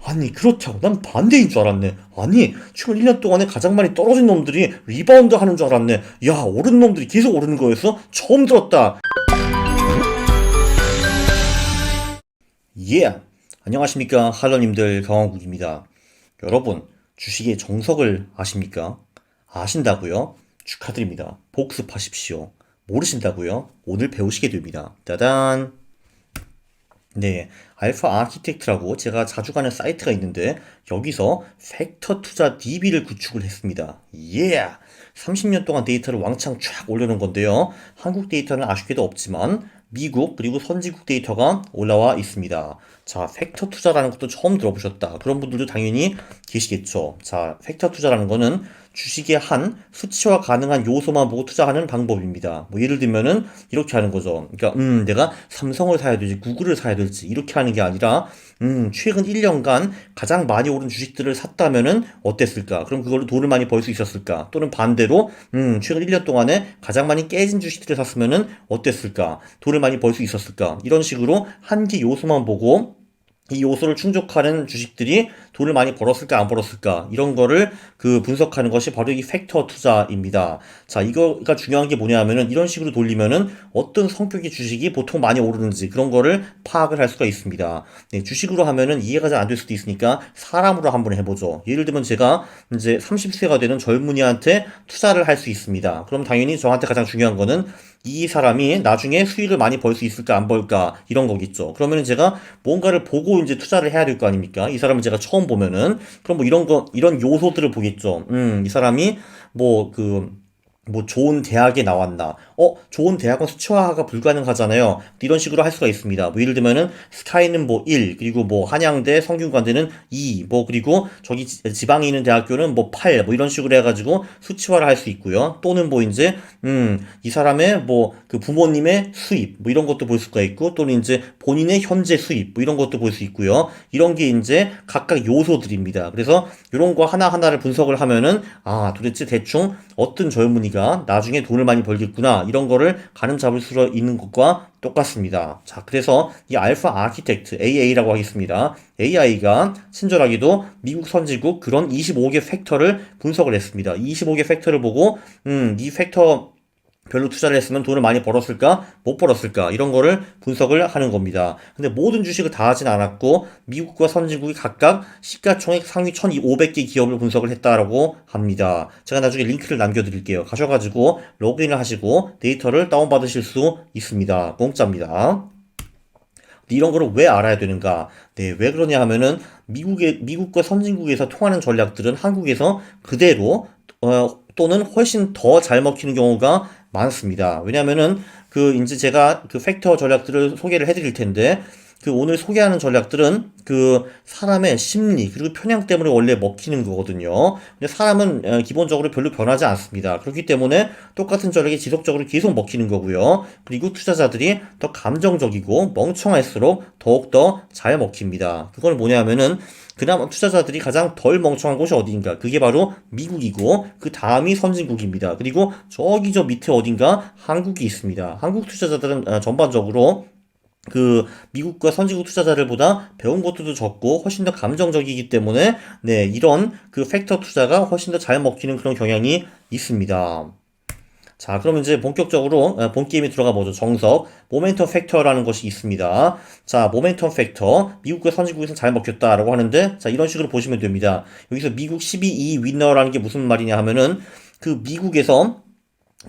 아니, 그렇다고 난 반대인 줄 알았네. 아니, 최근 1년 동안에 가장 많이 떨어진 놈들이 리바운드 하는 줄 알았네. 야, 오른 놈들이 계속 오르는 거였어? 처음 들었다. 예. 안녕하십니까. 할러님들 강원국입니다. 여러분, 주식의 정석을 아십니까? 아신다고요? 축하드립니다. 복습하십시오. 모르신다고요? 오늘 배우시게 됩니다. 짜잔. 네, 알파 아키텍트라고 제가 자주 가는 사이트가 있는데 여기서 팩터 투자 DB를 구축을 했습니다. 예! 30년 동안 데이터를 왕창 쫙 올려놓은 건데요. 한국 데이터는 아쉽게도 없지만 미국 그리고 선진국 데이터가 올라와 있습니다. 자, 팩터 투자라는 것도 처음 들어보셨다. 그런 분들도 당연히 계시겠죠. 자, 팩터 투자라는 거는 주식의 한 수치화 가능한 요소만 보고 투자하는 방법입니다. 뭐 예를 들면은 이렇게 하는 거죠. 그러니까 내가 삼성을 사야 될지 구글을 사야 될지 이렇게 하는 게 아니라 최근 1년간 가장 많이 오른 주식들을 샀다면은 어땠을까? 그럼 그걸로 돈을 많이 벌 수 있었을까? 또는 반대로 최근 1년 동안에 가장 많이 깨진 주식들을 샀으면은 어땠을까? 돈을 많이 벌 수 있었을까? 이런 식으로 한 개 요소만 보고 이 요소를 충족하는 주식들이 돈을 많이 벌었을까 안 벌었을까 이런 거를 분석하는 것이 바로 이 팩터 투자입니다. 자, 이거가 중요한 게 뭐냐 하면은 이런 식으로 돌리면은 어떤 성격의 주식이 보통 많이 오르는지 그런 거를 파악을 할 수가 있습니다. 네, 주식으로 하면은 이해가 잘 안 될 수도 있으니까 사람으로 한번 해보죠. 예를 들면 제가 이제 30세가 되는 젊은이한테 투자를 할 수 있습니다. 그럼 당연히 저한테 가장 중요한 거는 이 사람이 나중에 수익을 많이 벌 수 있을까 안 벌까 이런 거겠죠. 그러면 제가 뭔가를 보고 이제 투자를 해야 될 거 아닙니까? 이 사람을 제가 처음 보면은 그럼 뭐 이런 요소들을 보겠죠. 이 사람이 좋은 대학에 나왔나? 좋은 대학은 수치화가 불가능하잖아요. 이런 식으로 할 수가 있습니다. 뭐 예를 들면은 스카이는 뭐 1, 그리고 뭐 한양대 성균관대는 2, 뭐 그리고 저기 지방에 있는 대학교는 뭐 8, 뭐 이런 식으로 해가지고 수치화를 할 수 있고요. 또는 뭐 이제 이 사람의 뭐 그 부모님의 수입, 뭐 이런 것도 볼 수가 있고, 또는 이제 본인의 현재 수입, 뭐 이런 것도 볼 수 있고요. 이런 게 이제 각각 요소들입니다. 그래서 이런 거 하나하나를 분석을 하면은 도대체 대충 어떤 젊은이가 나중에 돈을 많이 벌겠구나 이런 거를 가늠 잡을 수 있는 것과 똑같습니다. 자, 그래서 이 알파 아키텍트 AA라고 하겠습니다. AI가 친절하게도 미국 선진국 그런 25개 팩터를 분석을 했습니다. 25개 팩터를 보고 이 팩터 별로 투자를 했으면 돈을 많이 벌었을까? 못 벌었을까? 이런 거를 분석을 하는 겁니다. 근데 모든 주식을 다 하진 않았고, 미국과 선진국이 각각 시가총액 상위 1,500개 기업을 분석을 했다라고 합니다. 제가 나중에 링크를 남겨드릴게요. 가셔가지고 로그인을 하시고 데이터를 다운받으실 수 있습니다. 공짜입니다. 이런 거를 왜 알아야 되는가? 네, 왜 그러냐 하면은 미국과 선진국에서 통하는 전략들은 한국에서 그대로 또는 훨씬 더 잘 먹히는 경우가 많습니다. 왜냐면은 이제 제가 팩터 전략들을 소개를 해드릴 텐데 오늘 소개하는 전략들은 사람의 심리 그리고 편향 때문에 원래 먹히는 거거든요. 근데 사람은 기본적으로 별로 변하지 않습니다. 그렇기 때문에 똑같은 전략이 지속적으로 계속 먹히는 거고요. 그리고 투자자들이 더 감정적이고 멍청할수록 더욱더 잘 먹힙니다. 그건 뭐냐면은 그나마 투자자들이 가장 덜 멍청한 곳이 어디인가? 그게 바로 미국이고 그 다음이 선진국입니다. 그리고 저기 저 밑에 어딘가 한국이 있습니다. 한국 투자자들은 전반적으로 미국과 선진국 투자자들보다 배운 것도 적고 훨씬 더 감정적이기 때문에 네, 이런 팩터 투자가 훨씬 더 잘 먹히는 그런 경향이 있습니다. 자, 그럼 이제 본격적으로 본 게임에 들어가 보죠. 정석, 모멘텀 팩터라는 것이 있습니다. 자, 모멘텀 팩터, 미국과 선진국에서 잘 먹혔다라고 하는데, 자, 이런 식으로 보시면 됩니다. 여기서 미국 12위 위너라는 게 무슨 말이냐 하면은, 미국에서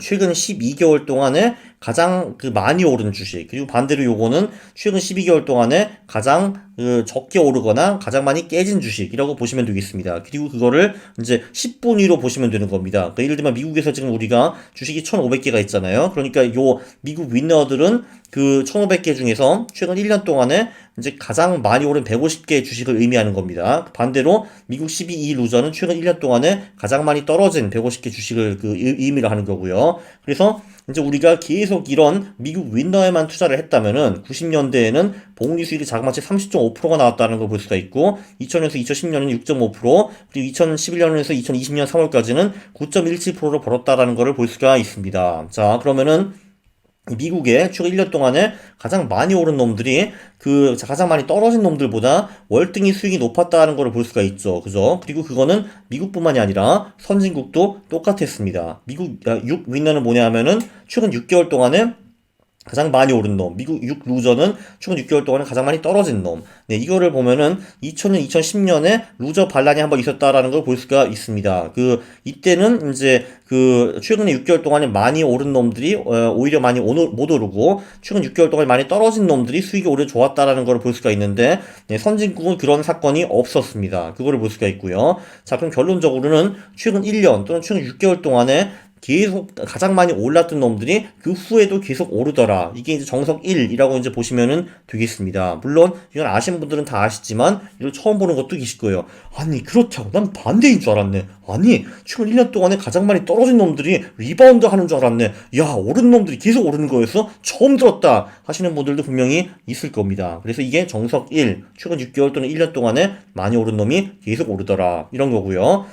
최근 12개월 동안에 가장 많이 오른 주식, 그리고 반대로 요거는 최근 12개월 동안에 가장 적게 오르거나 가장 많이 깨진 주식이라고 보시면 되겠습니다. 그리고 그거를 이제 10분위로 보시면 되는 겁니다. 그러니까 예를 들면 미국에서 지금 우리가 주식이 1,500개가 있잖아요. 그러니까 요 미국 위너들은 1,500개 중에서 최근 1년 동안에 이제 가장 많이 오른 150개 주식을 의미하는 겁니다. 반대로 미국 12위 루저는 최근 1년 동안에 가장 많이 떨어진 150개 주식을 의미를 하는 거고요. 그래서 이제 우리가 계속 이런 미국 윈너에만 투자를 했다면은 90년대에는 복리 수익이 자그마치 30.5%가 나왔다는 걸 볼 수가 있고 2000년에서 2010년은 6.5% 그리고 2011년에서 2020년 3월까지는 9.17%를 벌었다라는 것을 볼 수가 있습니다. 자, 그러면은 미국의 최근 1년 동안에 가장 많이 오른 놈들이 가장 많이 떨어진 놈들보다 월등히 수익이 높았다는 걸 볼 수가 있죠. 그죠? 그리고 그거는 미국뿐만이 아니라 선진국도 똑같았습니다. 미국 6위너는 뭐냐 하면은 최근 6개월 동안에 가장 많이 오른 놈. 미국 6루저는 최근 6개월 동안에 가장 많이 떨어진 놈. 네, 이거를 보면은 2000년, 2010년에 루저 반란이 한번 있었다라는 걸 볼 수가 있습니다. 이때는 이제 최근에 6개월 동안에 많이 오른 놈들이, 오히려 많이 못 오르고, 최근 6개월 동안에 많이 떨어진 놈들이 수익이 오히려 좋았다라는 걸 볼 수가 있는데, 네, 선진국은 그런 사건이 없었습니다. 그거를 볼 수가 있고요. 자, 그럼 결론적으로는 최근 1년 또는 최근 6개월 동안에 계속 가장 많이 올랐던 놈들이 그 후에도 계속 오르더라. 이게 이제 정석 1이라고 이제 보시면은 되겠습니다. 물론 이건 아시는 분들은 다 아시지만 이걸 처음 보는 것도 계실 거예요. 아니 그렇다고 난 반대인 줄 알았네. 아니 최근 1년 동안에 가장 많이 떨어진 놈들이 리바운드 하는 줄 알았네. 야 오른 놈들이 계속 오르는 거였어? 처음 들었다 하시는 분들도 분명히 있을 겁니다. 그래서 이게 정석 1, 최근 6개월 또는 1년 동안에 많이 오른 놈이 계속 오르더라. 이런 거고요.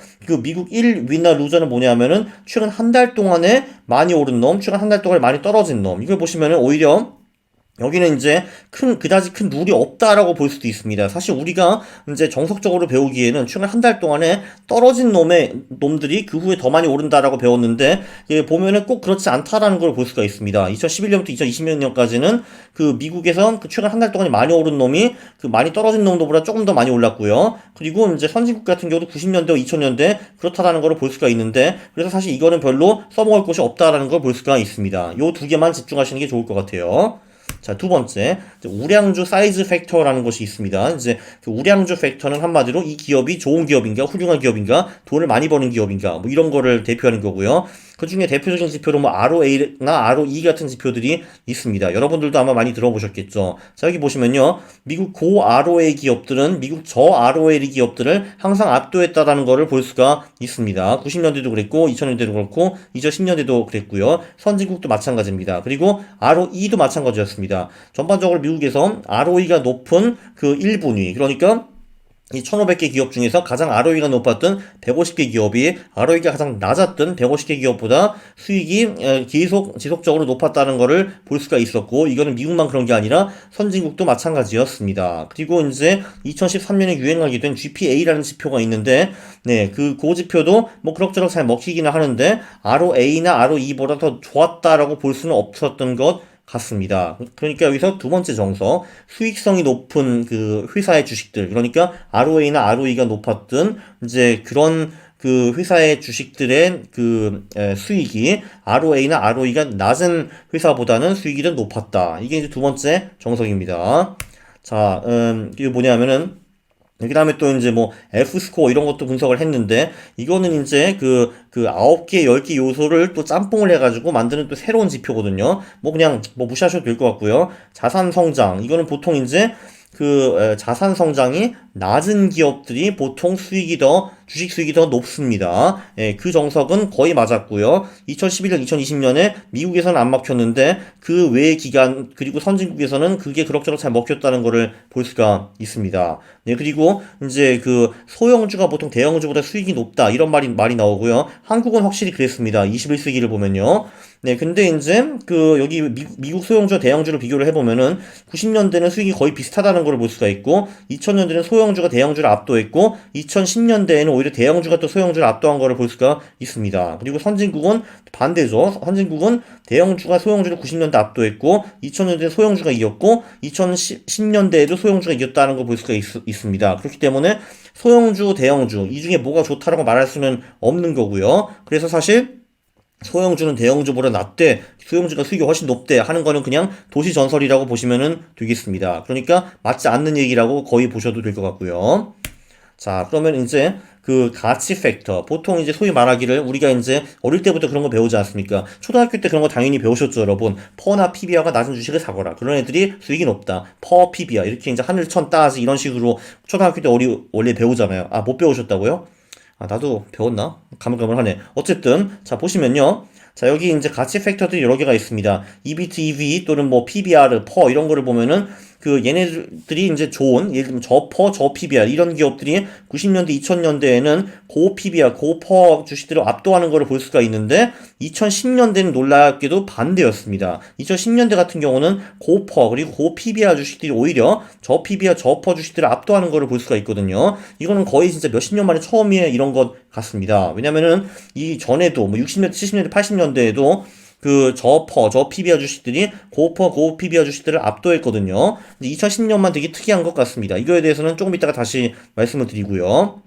미국 1위나 루저는 뭐냐면은 최근 한 달 동안에 많이 오른 놈, 최근 한 달 동안에 많이 떨어진 놈. 이걸 보시면은 오히려 여기는 이제 그다지 큰 룰이 없다라고 볼 수도 있습니다. 사실 우리가 이제 정석적으로 배우기에는 최근 한 달 동안에 떨어진 놈들이 그 후에 더 많이 오른다라고 배웠는데, 보면은 꼭 그렇지 않다라는 걸 볼 수가 있습니다. 2011년부터 2020년까지는 미국에선 최근 한 달 동안에 많이 오른 놈이 많이 떨어진 놈들보다 조금 더 많이 올랐고요. 그리고 이제 선진국 같은 경우도 90년대와 2000년대 그렇다라는 걸 볼 수가 있는데, 그래서 사실 이거는 별로 써먹을 곳이 없다라는 걸 볼 수가 있습니다. 요 두 개만 집중하시는 게 좋을 것 같아요. 자, 두 번째, 우량주 사이즈 팩터라는 것이 있습니다. 이제 우량주 팩터는 한마디로 이 기업이 좋은 기업인가, 훌륭한 기업인가, 돈을 많이 버는 기업인가, 뭐 이런 거를 대표하는 거고요. 그 중에 대표적인 지표로 뭐 ROA나 ROE 같은 지표들이 있습니다. 여러분들도 아마 많이 들어보셨겠죠. 자, 여기 보시면요. 미국 고 ROA 기업들은 미국 저 ROA 기업들을 항상 압도했다라는 거를 볼 수가 있습니다. 90년대도 그랬고, 2000년대도 그렇고, 2010년대도 그랬고요. 선진국도 마찬가지입니다. 그리고 ROE도 마찬가지였습니다. 전반적으로 미국에서 ROE가 높은 1분위, 그러니까 이 1500개 기업 중에서 가장 ROE가 높았던 150개 기업이 ROE가 가장 낮았던 150개 기업보다 수익이 계속 지속적으로 높았다는 것을 볼 수가 있었고, 이거는 미국만 그런 게 아니라 선진국도 마찬가지였습니다. 그리고 이제 2013년에 유행하게 된 GPA라는 지표가 있는데, 네, 그 지표도 뭐 그럭저럭 잘 먹히기는 하는데 ROA나 ROE보다 더 좋았다라고 볼 수는 없었던 것 같습니다. 그러니까 여기서 두 번째 정석, 수익성이 높은 회사의 주식들, 그러니까 ROA나 ROE가 높았던 이제 그런 회사의 주식들의 수익이 ROA나 ROE가 낮은 회사보다는 수익이 더 높았다. 이게 이제 두 번째 정석입니다. 자, 이게 뭐냐면은 그 다음에 또 이제 뭐 F스코어 이런 것도 분석을 했는데, 이거는 이제 9개, 10개 요소를 또 짬뽕을 해가지고 만드는 또 새로운 지표거든요. 뭐 그냥 뭐 무시하셔도 될 것 같고요. 자산 성장, 이거는 보통 이제 자산 성장이 낮은 기업들이 보통 주식 수익이 더 높습니다. 예, 그 정석은 거의 맞았고요. 2011년, 2020년에 미국에서는 안 먹혔는데 그 외의 기간, 그리고 선진국에서는 그게 그럭저럭 잘 먹혔다는 것을 볼 수가 있습니다. 네, 그리고 이제 소형주가 보통 대형주보다 수익이 높다, 이런 말이 나오고요. 한국은 확실히 그랬습니다. 21세기를 보면요. 네, 근데 이제 여기 미국 소형주와 대형주를 비교를 해보면은 90년대는 수익이 거의 비슷하다는 걸 볼 수가 있고, 2000년대는 소형주가 대형주를 압도했고, 2010년대에는 오히려 대형주가 또 소형주를 압도한 거를 볼 수가 있습니다. 그리고 선진국은 반대죠. 선진국은 대형주가 소형주를 90년대 압도했고, 2000년대 소형주가 이겼고, 2010년대에도 소형주가 이겼다는 걸 볼 수가 있습니다. 그렇기 때문에 소형주, 대형주 이 중에 뭐가 좋다라고 말할 수는 없는 거고요. 그래서 사실 소형주는 대형주보다 낫대, 소형주가 수익이 훨씬 높대 하는 거는 그냥 도시 전설이라고 보시면 되겠습니다. 그러니까 맞지 않는 얘기라고 거의 보셔도 될 것 같고요. 자, 그러면 이제 가치 팩터, 보통 이제 소위 말하기를 우리가 이제 어릴 때부터 그런 거 배우지 않습니까? 초등학교 때 그런 거 당연히 배우셨죠, 여러분. 퍼나 PBR가 낮은 주식을 사거라, 그런 애들이 수익이 높다. 퍼 PBR 이렇게 이제 하늘천 따지 이런 식으로 초등학교 때 원래 배우잖아요. 아, 못 배우셨다고요? 아, 나도 배웠나? 가물가물하네. 어쨌든 자, 보시면요. 자, 여기 이제 가치 팩터들이 여러 개가 있습니다. EBIT, EV 또는 뭐 PBR, 퍼 이런 거를 보면은 그 얘네들이 이제 좋은 예를 들면 저퍼, 저PBR 이런 기업들이 90년대, 2000년대에는 고 PBR, 고퍼 주식들을 압도하는 것을 볼 수가 있는데 2010년대는 놀랍게도 반대였습니다. 2010년대 같은 경우는 고퍼 그리고 고 PBR 주식들이 오히려 저PBR, 저퍼 주식들을 압도하는 것을 볼 수가 있거든요. 이거는 거의 진짜 몇십 년 만에 처음이에요. 이런 것 같습니다. 왜냐면은 이 전에도 뭐 60년대, 70년대, 80년대에도 그 저 PBR 주식들이 고퍼, 고 PBR 주식들을 압도했거든요. 2010년만 되게 특이한 것 같습니다. 이거에 대해서는 조금 이따가 다시 말씀을 드리고요.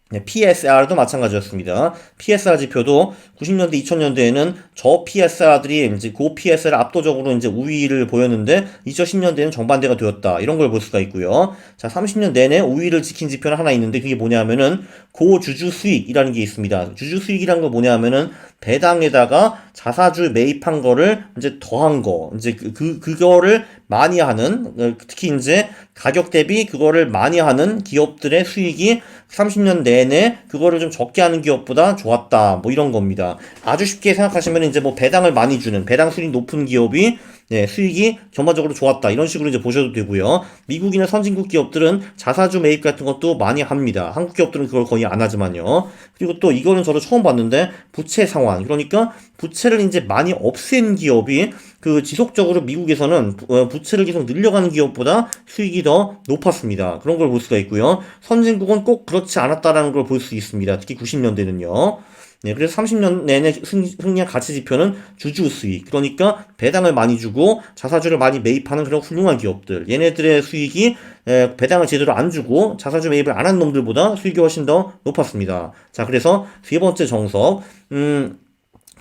네, PSR도 마찬가지였습니다. PSR 지표도 90년대, 2000년대에는 저 PSR들이 이제 고 PSR 압도적으로 이제 우위를 보였는데 2010년대에는 정반대가 되었다. 이런 걸 볼 수가 있고요. 자, 30년 내내 우위를 지킨 지표는 하나 있는데 그게 뭐냐면은 고주주 수익이라는 게 있습니다. 주주 수익이라는 거 뭐냐면은 배당에다가 자사주 매입한 거를 이제 더한 거, 이제 그거를 많이 하는, 특히 이제 가격 대비 그거를 많이 하는 기업들의 수익이 30년 내내 그거를 좀 적게 하는 기업보다 좋았다. 뭐 이런 겁니다. 아주 쉽게 생각하시면 이제 뭐 배당을 많이 주는, 배당 수익이 높은 기업이 네, 수익이 전반적으로 좋았다. 이런 식으로 이제 보셔도 되고요. 미국이나 선진국 기업들은 자사주 매입 같은 것도 많이 합니다. 한국 기업들은 그걸 거의 안 하지만요. 그리고 또 이거는 저도 처음 봤는데 부채 상환. 그러니까 부채를 이제 많이 없앤 기업이 그 지속적으로 미국에서는 부채를 계속 늘려가는 기업보다 수익이 더 높았습니다. 그런 걸 볼 수가 있고요. 선진국은 꼭 그렇지 않았다라는 걸 볼 수 있습니다. 특히 90년대는요. 네, 그래서 30년 내내 승리한 가치 지표는 주주 수익. 그러니까 배당을 많이 주고 자사주를 많이 매입하는 그런 훌륭한 기업들. 얘네들의 수익이 배당을 제대로 안 주고 자사주 매입을 안 한 놈들보다 수익이 훨씬 더 높았습니다. 자, 그래서 세 번째 정석.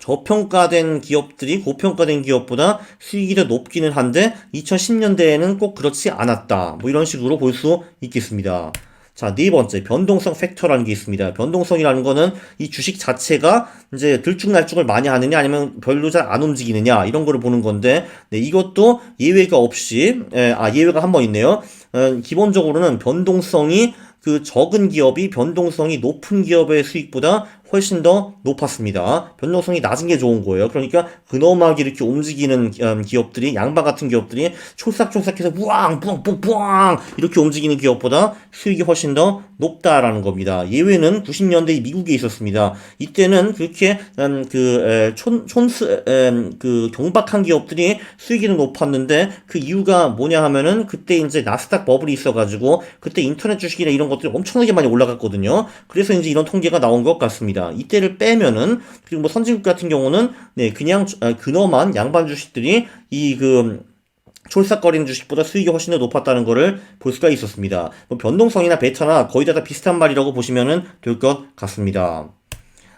저평가된 기업들이 고평가된 기업보다 수익이 더 높기는 한데 2010년대에는 꼭 그렇지 않았다. 뭐 이런 식으로 볼 수 있겠습니다. 자, 네 번째, 변동성 팩터라는 게 있습니다. 변동성이라는 거는 이 주식 자체가 이제 들쭉날쭉을 많이 하느냐 아니면 별로 잘 안 움직이느냐 이런 거를 보는 건데, 네, 이것도 예외가 없이, 예외가 한 번 있네요. 기본적으로는 변동성이 그 적은 기업이 변동성이 높은 기업의 수익보다 훨씬 더 높았습니다. 변동성이 낮은 게 좋은 거예요. 그러니까 근엄하게 이렇게 움직이는 기업들이, 양반 같은 기업들이 촐싹촐싹해서 부앙 부앙 부앙 이렇게 움직이는 기업보다 수익이 훨씬 더 높다라는 겁니다. 예외는 90년대 미국에 있었습니다. 이때는 그렇게 경박한 기업들이 수익이 높았는데 그 이유가 뭐냐 하면은 그때 이제 나스닥 버블이 있어가지고 그때 인터넷 주식이나 이런 것들이 엄청나게 많이 올라갔거든요. 그래서 이제 이런 통계가 나온 것 같습니다. 이때를 빼면은, 그리고 뭐 선진국 같은 경우는 네, 그냥 근엄한 양반 주식들이 촐싹거리는 주식보다 수익이 훨씬 더 높았다는 것을 볼 수가 있었습니다. 뭐 변동성이나 베타나 거의 다 비슷한 말이라고 보시면 될 것 같습니다.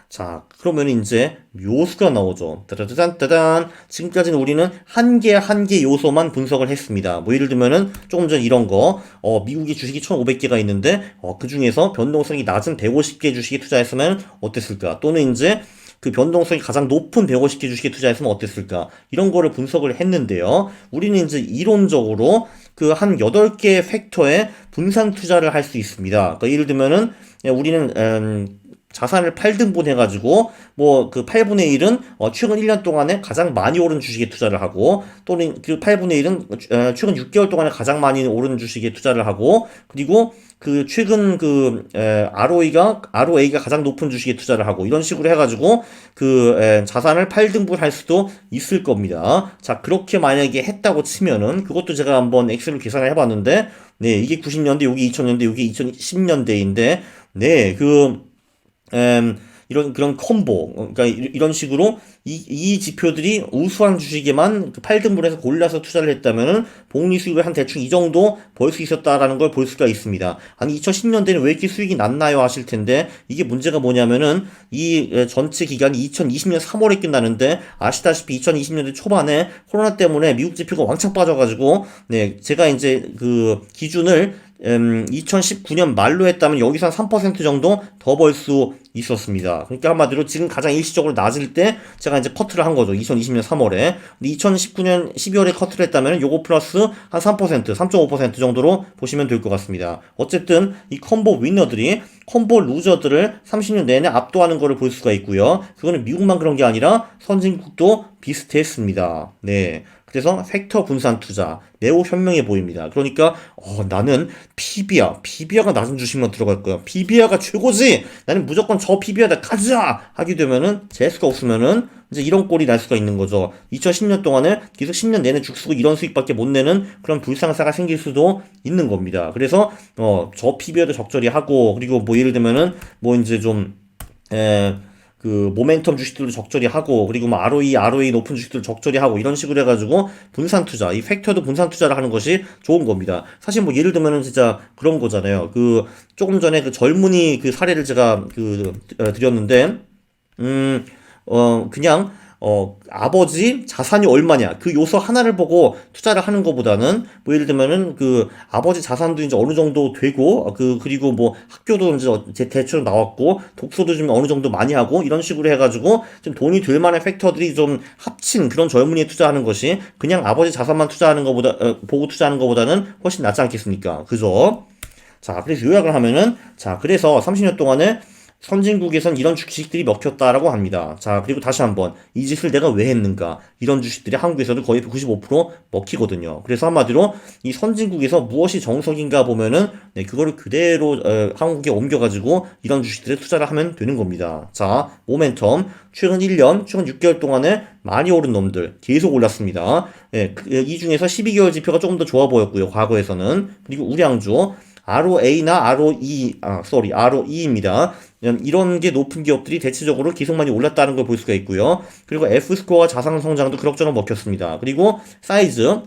자, 그러면 이제 요소가 나오죠. 따다다단. 지금까지는 우리는 한 개 요소만 분석을 했습니다. 뭐 예를 들면은 조금 전 이런 거, 미국의 주식이 1,500개가 있는데, 그 중에서 변동성이 낮은 150개 주식에 투자했으면 어땠을까? 또는 이제 그 변동성이 가장 높은 150개 주식에 투자했으면 어땠을까? 이런 거를 분석을 했는데요. 우리는 이제 이론적으로 그 한 8개 팩터에 분산 투자를 할 수 있습니다. 그러니까 예를 들면은 우리는 자산을 8등분 해가지고, 뭐, 그 8분의 1은, 최근 1년 동안에 가장 많이 오른 주식에 투자를 하고, 또는 그 8분의 1은, 최근 6개월 동안에 가장 많이 오른 주식에 투자를 하고, 그리고 그 최근 ROA가 가장 높은 주식에 투자를 하고, 이런 식으로 해가지고, 자산을 8등분 할 수도 있을 겁니다. 자, 그렇게 만약에 했다고 치면은, 그것도 제가 한번 엑셀로 계산을 해봤는데, 네, 이게 90년대, 여기 2000년대, 여기 2010년대인데, 네, 그런 콤보, 그러니까 이런 식으로 이 지표들이 우수한 주식에만 8등분해서 골라서 투자를 했다면은 복리 수익을 한 대충 이 정도 벌 수 있었다라는 걸 볼 수가 있습니다. 아니 2010년대는 왜 이렇게 수익이 낮나요 하실 텐데, 이게 문제가 뭐냐면은 이 전체 기간이 2020년 3월에 끝나는데, 아시다시피 2020년대 초반에 코로나 때문에 미국 지표가 왕창 빠져가지고, 네, 제가 이제 그 기준을 2019년 말로 했다면 여기서 한 3% 정도 더 벌 수 있었습니다. 그러니까 한마디로 지금 가장 일시적으로 낮을 때 제가 이제 커트를 한 거죠. 2020년 3월에. 근데 2019년 12월에 커트를 했다면 요거 플러스 한 3%, 3.5% 정도로 보시면 될 것 같습니다. 어쨌든 이 콤보 위너들이 콤보 루저들을 30년 내내 압도하는 것을 볼 수가 있고요. 그거는 미국만 그런 게 아니라 선진국도 비슷했습니다. 네. 그래서 팩터 분산 투자 매우 현명해 보입니다. 그러니까 나는 PBR가 낮은 주식만 들어갈 거야. PBR가 최고지. 나는 무조건 저 PBR다 가자 하게 되면은 재수가 없으면은 이제 이런 꼴이 날 수가 있는 거죠. 2010년 동안에 계속 10년 내내 죽쓰고 이런 수익밖에 못 내는 그런 불상사가 생길 수도 있는 겁니다. 그래서 저 PBR도 적절히 하고, 그리고 뭐 예를 들면은 뭐 이제 좀 그 모멘텀 주식들도 적절히 하고, 그리고 뭐 ROE 높은 주식들도 적절히 하고, 이런 식으로 해가지고 분산 투자, 이 팩터도 분산 투자를 하는 것이 좋은 겁니다. 사실 뭐 예를 들면은 진짜 그런 거잖아요. 그 조금 전에 그 젊은이 그 사례를 제가 드렸는데, 그냥, 아버지 자산이 얼마냐. 그 요소 하나를 보고 투자를 하는 것보다는, 뭐, 예를 들면은, 그, 아버지 자산도 이제 어느 정도 되고, 그리고 뭐, 학교도 이제 대체로 나왔고, 독서도 좀 어느 정도 많이 하고, 이런 식으로 해가지고, 좀 돈이 될 만한 팩터들이 좀 합친 그런 젊은이에 투자하는 것이, 그냥 아버지 자산만 투자하는 것보다, 보고 투자하는 것보다는 훨씬 낫지 않겠습니까? 그죠? 자, 그래서 요약을 하면은, 자, 그래서 30년 동안에 선진국에선 이런 주식들이 먹혔다라고 합니다. 자, 그리고 다시 한번 이 짓을 내가 왜 했는가? 이런 주식들이 한국에서도 거의 95% 먹히거든요. 그래서 한마디로 이 선진국에서 무엇이 정석인가 보면은 그거를 그대로 한국에 옮겨가지고 이런 주식들에 투자를 하면 되는 겁니다. 자, 모멘텀 최근 1년, 최근 6개월 동안에 많이 오른 놈들 계속 올랐습니다. 이 중에서 12개월 지표가 조금 더 좋아 보였고요. 과거에서는. 그리고 우량주 ROA나 ROE입니다. 이런 게 높은 기업들이 대체적으로 계속 많이 올랐다는 걸 볼 수가 있고요. 그리고 F스코어 자산 성장도 그럭저럭 먹혔습니다. 그리고 사이즈,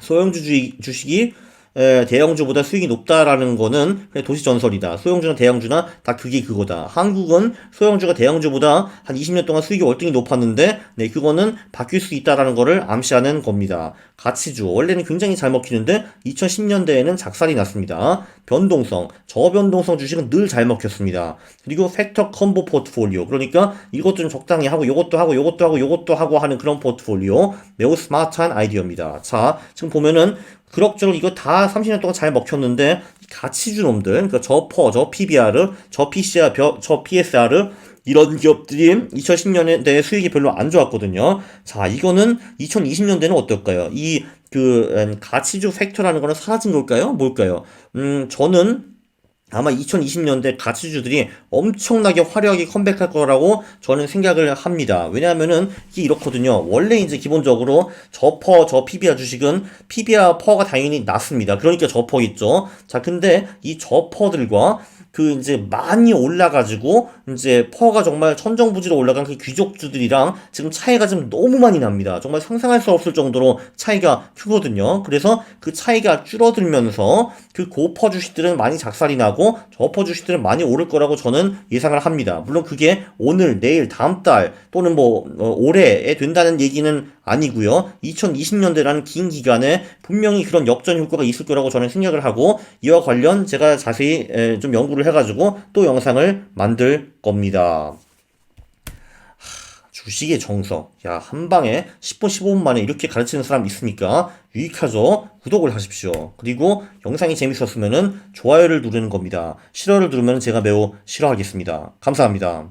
소형주 주식이 대형주보다 수익이 높다라는 거는 그냥 도시 전설이다. 소형주나 대형주나 다 그게 그거다. 한국은 소형주가 대형주보다 한 20년 동안 수익이 월등히 높았는데, 그거는 바뀔 수 있다라는 거를 암시하는 겁니다. 가치주 원래는 굉장히 잘 먹히는데 2010년대에는 작살이 났습니다. 변동성, 저변동성 주식은 늘 잘 먹혔습니다. 그리고 팩터 컴보 포트폴리오, 그러니까 이것도 좀 적당히 하고 요것도 하고 요것도 하고 요것도 하고 하는 그런 포트폴리오, 매우 스마트한 아이디어입니다. 자, 지금 보면은 그럭저럭 이거 다 30년 동안 잘 먹혔는데, 가치주 놈들, 그러니까 저 PBR, 저 PCR, 저 PSR, 이런 기업들이 2010년대에 수익이 별로 안 좋았거든요. 자, 이거는 2020년대는 어떨까요? 가치주 팩터라는 거는 사라진 걸까요? 뭘까요? 저는 아마 2020년대 가치주들이 엄청나게 화려하게 컴백할 거라고 저는 생각을 합니다. 왜냐하면은 이게 이렇거든요. 원래 이제 기본적으로 저 PBR 주식은 PBR 퍼가 당연히 낮습니다. 그러니까 저퍼 있죠. 자, 근데 이 저퍼들과 이제 많이 올라가지고 이제 퍼가 정말 천정부지로 올라간 그 귀족주들이랑 지금 차이가 좀 너무 많이 납니다. 정말 상상할 수 없을 정도로 차이가 크거든요. 그래서 그 차이가 줄어들면서 그 고퍼 주식들은 많이 작살이 나고 저퍼 주식들은 많이 오를 거라고 저는 예상을 합니다. 물론 그게 오늘, 내일, 다음 달 또는 뭐 올해에 된다는 얘기는 아니고요. 2020년대라는 긴 기간에 분명히 그런 역전 효과가 있을 거라고 저는 생각을 하고, 이와 관련 제가 자세히 좀 연구를 해가지고 또 영상을 만들 겁니다. 주식의 정석. 야, 한 방에 10분, 15분 만에 이렇게 가르치는 사람 있으니까 유익하죠? 구독을 하십시오. 그리고 영상이 재밌었으면은 좋아요를 누르는 겁니다. 싫어를 누르면 제가 매우 싫어하겠습니다. 감사합니다.